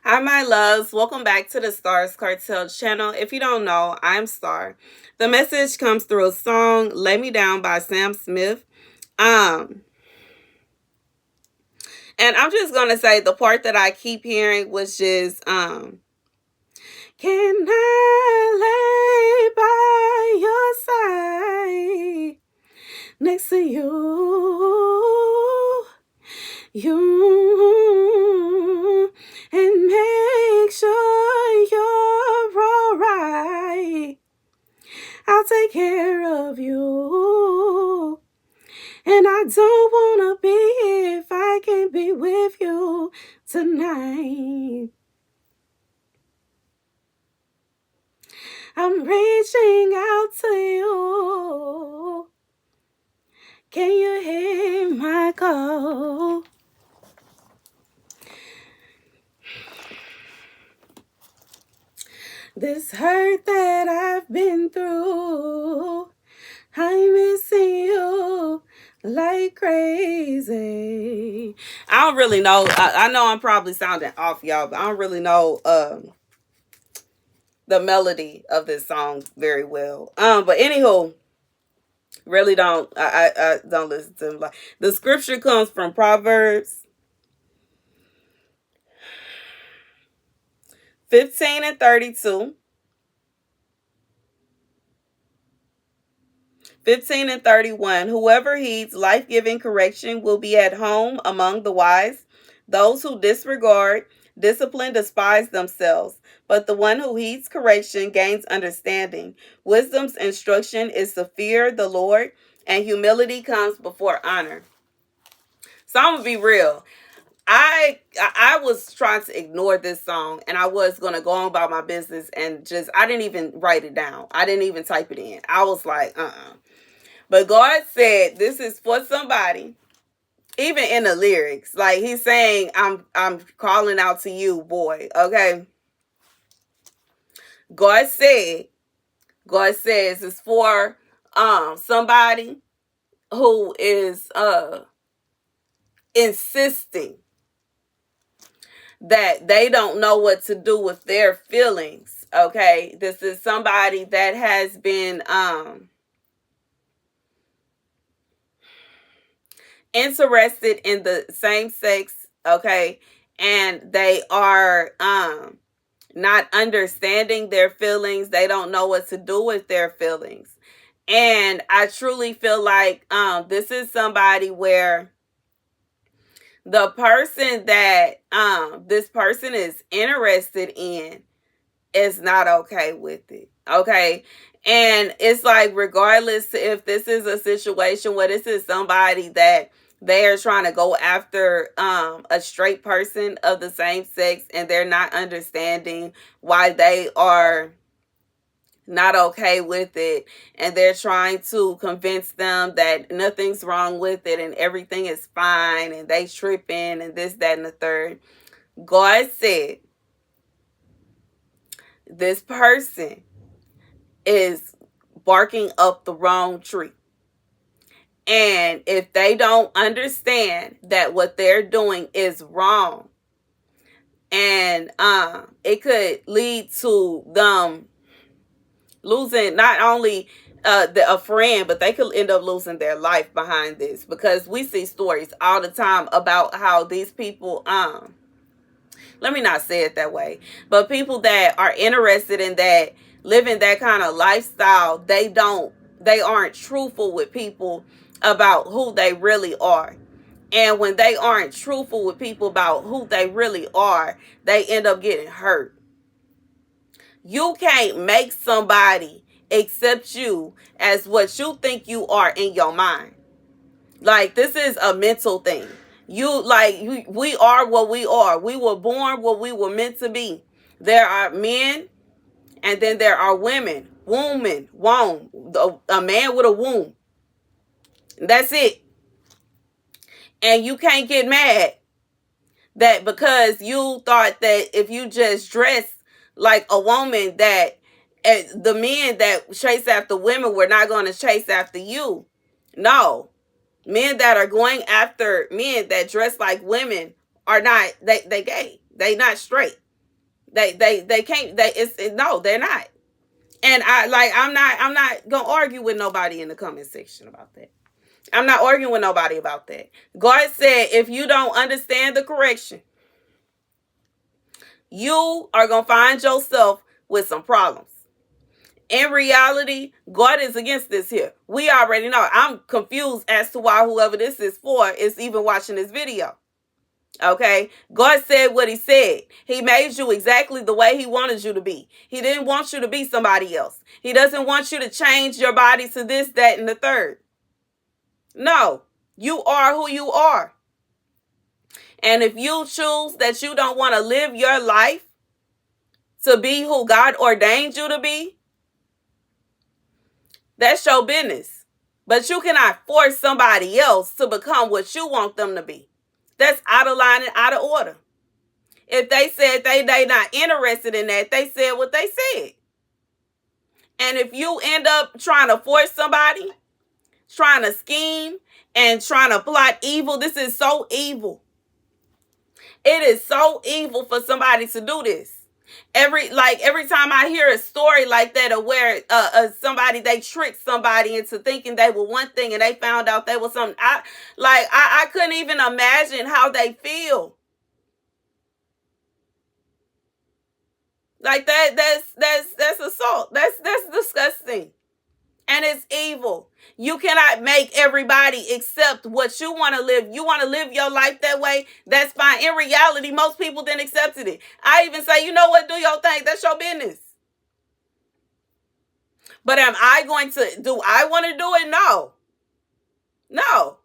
Hi, my loves. Welcome back to the Starscartel channel. If you don't know, I'm Star. The message comes through a song, Lay Me Down by Sam Smith. Um, and I'm just going to say the part that I keep hearing, which is, can I lay by your side next to you, and make sure you're alright. I'll take care of you. And I don't wanna be here if I can't be with you tonight. I'm reaching out to you. Can you hear my call? This hurt that I've been through, I'm missing you like crazy. I don't really know. I know I'm probably sounding off, y'all, but I don't really know the melody of this song very well. But anywho, really don't. I don't listen to them. Like, the scripture comes from Proverbs 15 and 32. 15 and 31. Whoever heeds life-giving correction will be at home among the wise. Those who disregard discipline despise themselves, but the one who heeds correction gains understanding. Wisdom's instruction is to fear the Lord, and humility comes before honor. So I'm gonna be real. I was trying to ignore this song, and I was gonna go on about my business and just I didn't even write it down. I didn't even type it in. I was like, But God said this is for somebody. Even in the lyrics, like he's saying, I'm calling out to you, boy. Okay. God says it's for somebody who is insisting that they don't know what to do with their feelings. Okay. This is somebody that has been interested in the same sex, okay, and they are not understanding their feelings. They don't know what to do with their feelings. And I truly feel like this is somebody where the person that this person is interested in is not okay with it. Okay. And it's like, regardless if this is a situation where this is somebody that they are trying to go after a straight person of the same sex, and they're not understanding why they are not okay with it, and they're trying to convince them that nothing's wrong with it and everything is fine, and they tripping and this, that, and the third. God said this person is barking up the wrong tree. And if they don't understand that what they're doing is wrong, and it could lead to them losing not only a friend, but they could end up losing their life behind this, because we see stories all the time about how these people let me not say it that way, but people that are interested in that, living that kind of lifestyle, they aren't truthful with people about who they really are. And when they aren't truthful with people about who they really are, they end up getting hurt. You can't make somebody accept you as what you think you are in your mind. Like, this is a mental thing. We are what we are. We were born what we were meant to be. There are men, and then there are women. Womb, a man with a womb. That's it. And you can't get mad that because you thought that if you just dress like a woman, that the men that chase after women were not going to chase after you. No. Men that are going after men that dress like women are not, they gay. They not straight. They can't. No, they're not. And I'm not gonna argue with nobody in the comment section about that. I'm not arguing with nobody about that. God said, if you don't understand the correction, you are gonna find yourself with some problems. In reality, God is against this here. We already know. I'm confused as to why whoever this is for is even watching this video. Okay, God said what he said. He made you exactly the way he wanted you to be. He didn't want you to be somebody else. He doesn't want you to change your body to this, that, and the third. No, you are who you are. And if you choose that you don't want to live your life to be who God ordained you to be, that's your business. But you cannot force somebody else to become what you want them to be. That's out of line and out of order. If they said they not interested in that, they said what they said. And if you end up trying to force somebody, trying to scheme, and trying to plot evil, this is so evil. It is so evil for somebody to do this. Every time I hear a story like that of where somebody, they tricked somebody into thinking they were one thing and they found out they were something. I couldn't even imagine how they feel. Like that's assault. That's disgusting. And it's evil. You cannot make everybody accept what you want to live. You want to live your life that way, that's fine. In reality, most people didn't accept it. I even say, you know what, do your thing. That's your business. But do I want to do it? No. No.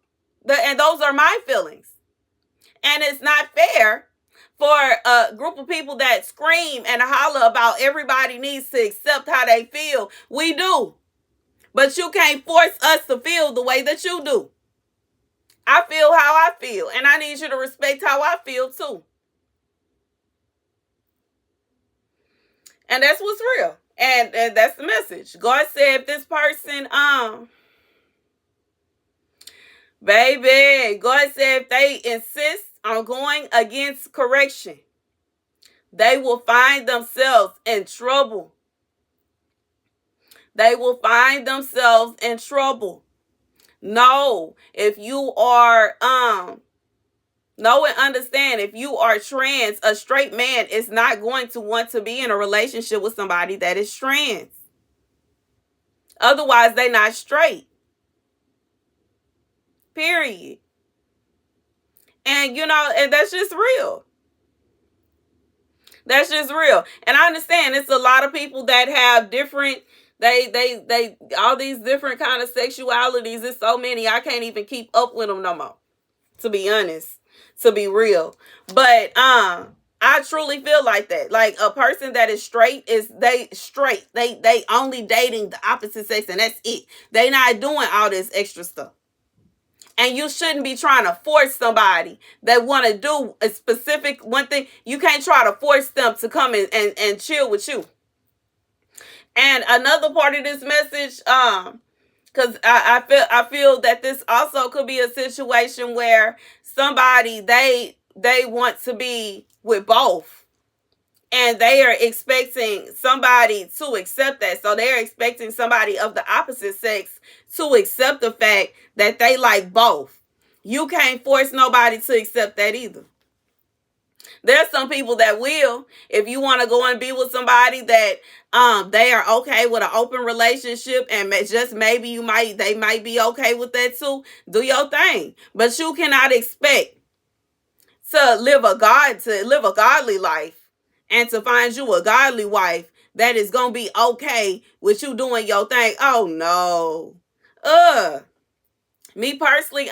And those are my feelings. And it's not fair for a group of people that scream and holler about everybody needs to accept how they feel. We do. But you can't force us to feel the way that you do. I feel how I feel, and I need you to respect how I feel too. And that's what's real. And that's the message. God said if this person, baby, God said if they insist on going against correction, they will find themselves in trouble. They will find themselves in trouble. No, if you are, know and understand, if you are trans, a straight man is not going to want to be in a relationship with somebody that is trans. Otherwise, they're not straight. Period. And, and that's just real. That's just real. And I understand it's a lot of people that have different, they all these different kind of sexualities. It's so many, I can't even keep up with them no more, to be honest, to be real. But I truly feel like that. Like a person that is straight they straight. They only dating the opposite sex and that's it. They not doing all this extra stuff. And you shouldn't be trying to force somebody that want to do a specific one thing. You can't try to force them to come in and chill with you. And another part of this message, because I feel that this also could be a situation where somebody they want to be with both, and they are expecting somebody to accept that. So they're expecting somebody of the opposite sex to accept the fact that they like both. You can't force nobody to accept that either. There's some people that will. If you want to go and be with somebody that they are okay with an open relationship, and just maybe they might be okay with that too, do your thing. But you cannot expect to live a godly life and to find you a godly wife that is gonna be okay with you doing your thing. Oh no. Me personally,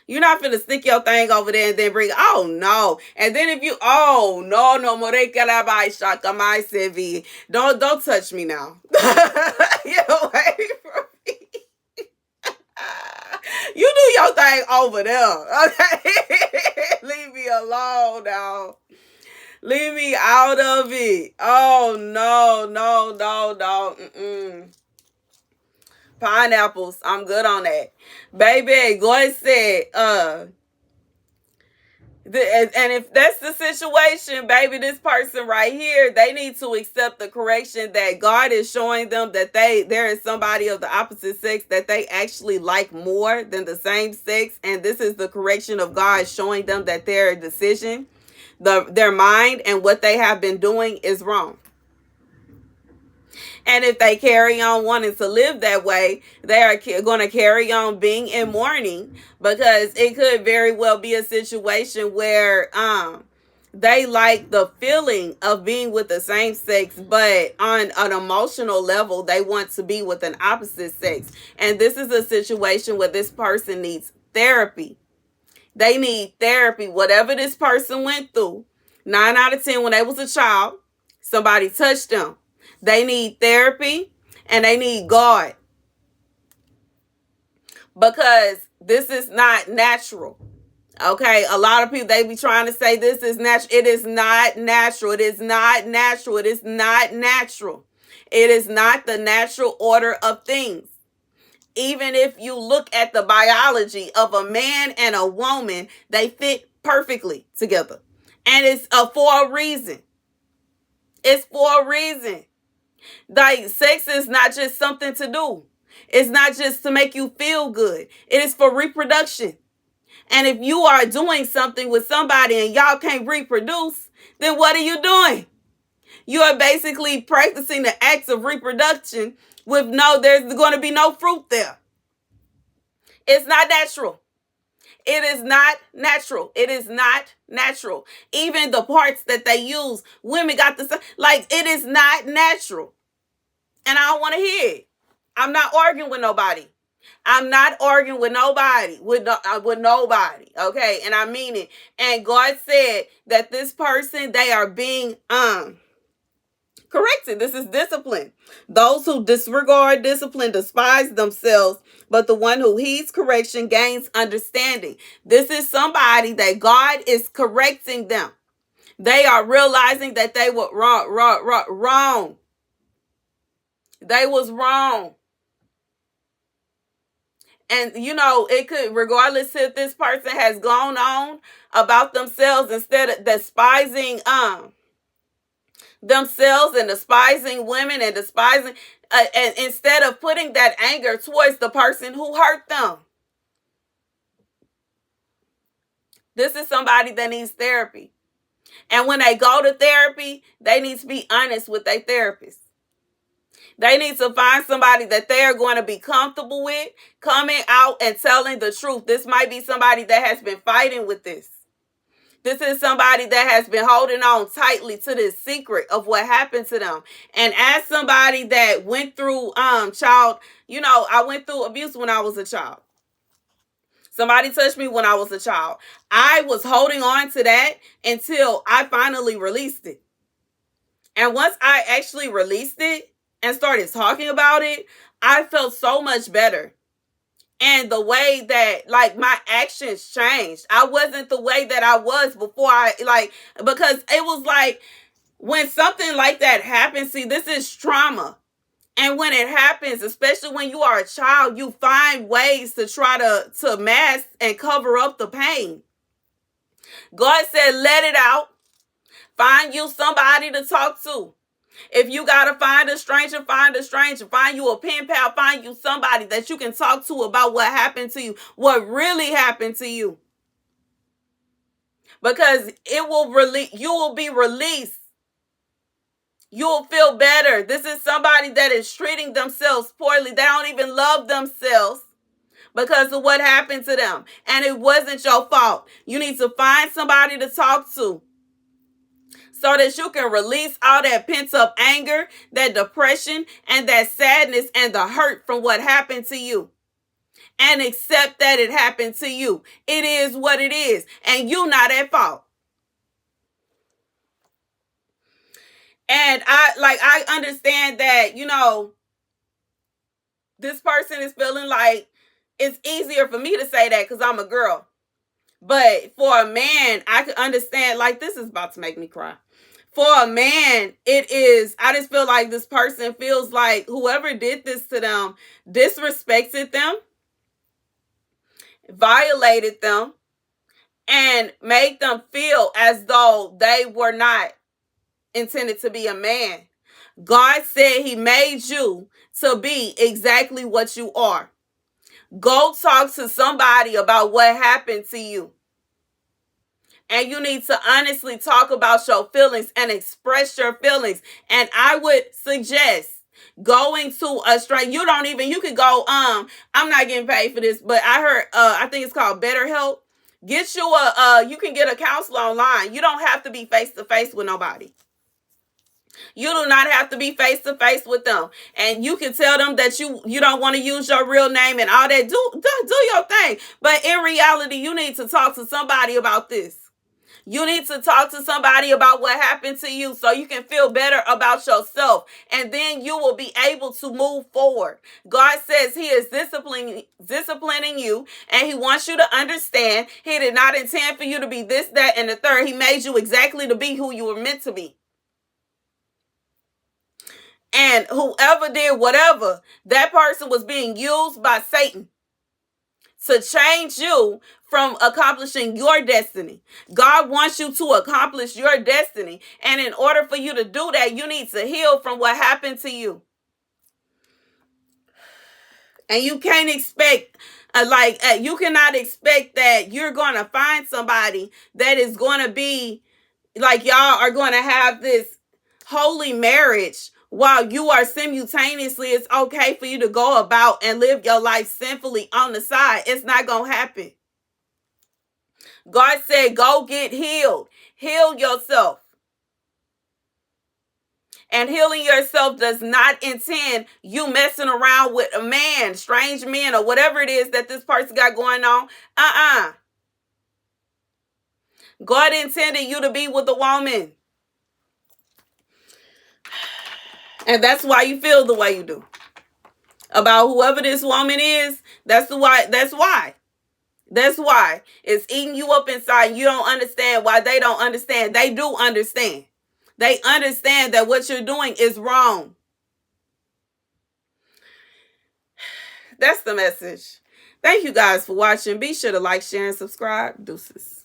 You're not finna stick your thing over there and then bring, oh no. And then if you, oh no, no more, don't touch me now. Get away from me. You do your thing over there, okay? Leave me alone now. Leave me out of it. Oh no. Pineapples, I'm good on that. Baby, God said, And if that's the situation, baby, this person right here, they need to accept the correction that God is showing them, that there is somebody of the opposite sex that they actually like more than the same sex. And this is the correction of God showing them that their decision, their mind, and what they have been doing is wrong. And if they carry on wanting to live that way, they are going to carry on being in mourning, because it could very well be a situation where they like the feeling of being with the same sex, but on an emotional level, they want to be with an opposite sex. And this is a situation where this person needs therapy. They need therapy. Whatever this person went through, 9 out of 10, when they was a child, somebody touched them. They need therapy, and they need God, because this is not natural. Okay, a lot of people, they be trying to say this is natural. It is not natural. It is not natural. It is not natural. It is not the natural order of things. Even if you look at the biology of a man and a woman, they fit perfectly together. And it's for a reason. It's for a reason. Like, sex is not just something to do. It's not just to make you feel good. It is for reproduction. And if you are doing something with somebody and y'all can't reproduce, then what are you doing? You are basically practicing the acts of reproduction with there's going to be no fruit there. It's not natural. It is not natural. It is not natural. Even the parts that they use, women got the, like, it is not natural. And I don't want to hear it. I'm not arguing with nobody. I'm not arguing with nobody, with nobody, okay? And I mean it. And God said that this person, they are being corrected. This is discipline. Those who disregard discipline despise themselves, but the one who heeds correction gains understanding. This is somebody that God is correcting them. They are realizing that they were wrong. They was wrong. And, it could, regardless if this person has gone on about themselves, instead of despising themselves and despising women and despising, and instead of putting that anger towards the person who hurt them. This is somebody that needs therapy. And when they go to therapy, they need to be honest with their therapist. They need to find somebody that they are going to be comfortable with, coming out and telling the truth. This might be somebody that has been fighting with this. This is somebody that has been holding on tightly to this secret of what happened to them. And as somebody that went through I went through abuse when I was a child. Somebody touched me when I was a child. I was holding on to that until I finally released it. And once I actually released it and started talking about it, I felt so much better. And the way that, like, my actions changed. I wasn't the way that I was before because it was like, when something like that happens, see, this is trauma. And when it happens, especially when you are a child, you find ways to try to mask and cover up the pain. God said, let it out. Find you somebody to talk to. If you got to find a stranger, find a stranger. Find you a pen pal. Find you somebody that you can talk to about what happened to you, what really happened to you. Because you will be released. You'll feel better. This is somebody that is treating themselves poorly. They don't even love themselves because of what happened to them. And it wasn't your fault. You need to find somebody to talk to, so that you can release all that pent-up anger, that depression, and that sadness and the hurt from what happened to you. And accept that it happened to you. It is what it is. And you're not at fault. And I understand that, this person is feeling like it's easier for me to say that because I'm a girl. But for a man, I can understand, like, this is about to make me cry. For a man, I just feel like this person feels like whoever did this to them disrespected them, violated them, and made them feel as though they were not intended to be a man. God said he made you to be exactly what you are. Go talk to somebody about what happened to you. And you need to honestly talk about your feelings and express your feelings. And I would suggest going to a stranger. You could go, I'm not getting paid for this, but I heard, I think it's called BetterHelp. Get you you can get a counselor online. You don't have to be face to face with nobody. You do not have to be face to face with them. And you can tell them that you don't want to use your real name and all that. Do your thing. But in reality, you need to talk to somebody about this. You need to talk to somebody about what happened to you so you can feel better about yourself. And then you will be able to move forward. God says he is disciplining you, and he wants you to understand he did not intend for you to be this, that, and the third. He made you exactly to be who you were meant to be. And whoever did whatever, that person was being used by Satan to change you from accomplishing your destiny. God wants you to accomplish your destiny. And in order for you to do that, you need to heal from what happened to you. And you can't expect, you cannot expect that you're going to find somebody that is going to be like y'all are going to have this holy marriage while you are simultaneously, it's okay for you to go about and live your life sinfully on the side. It's not going to happen. God said, go get healed. Heal yourself. And healing yourself does not intend you messing around with a man, strange men, or whatever it is that this person got going on. God intended you to be with a woman. And that's why you feel the way you do about whoever this woman is. That's why. It's eating you up inside. You don't understand why they don't understand. They do understand. They understand that what you're doing is wrong. That's the message. Thank you guys for watching. Be sure to like, share, and subscribe. Deuces.